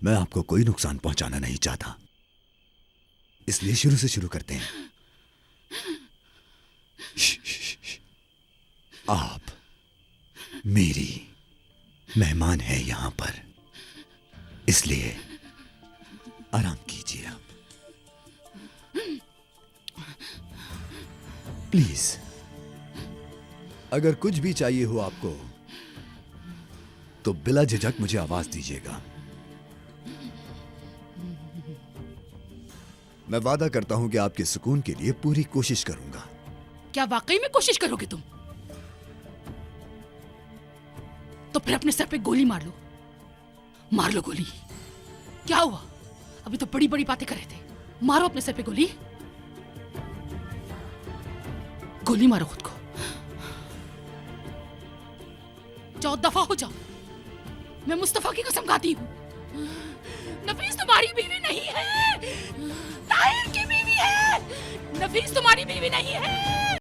मैं आपको कोई नुकसान पहुंचाना नहीं चाहता, इसलिए शुरू से शुरू करते हैं। आप मेरी मेहमान है यहां पर, इसलिए आराम कीजिए आप, प्लीज। अगर कुछ भी चाहिए हो आपको तो बिला झिझक मुझे आवाज दीजिएगा। मैं वादा करता हूं कि आपके सुकून के लिए पूरी कोशिश करूंगा। क्या वाकई में कोशिश करोगे तुम? तो फिर अपने सर पे गोली मार लो, मार लो गोली। क्या हुआ? अभी तो बड़ी बड़ी बातें कर रहे थे। मारो अपने सर पे गोली, गोली मारो खुद को। जाओ, दफा हो जाओ। मैं मुस्तफा की कसम खाती हूँ, नफीस तुम्हारी बीवी नहीं है, ताहिर की बीवी है। नफीस तुम्हारी बीवी नहीं है।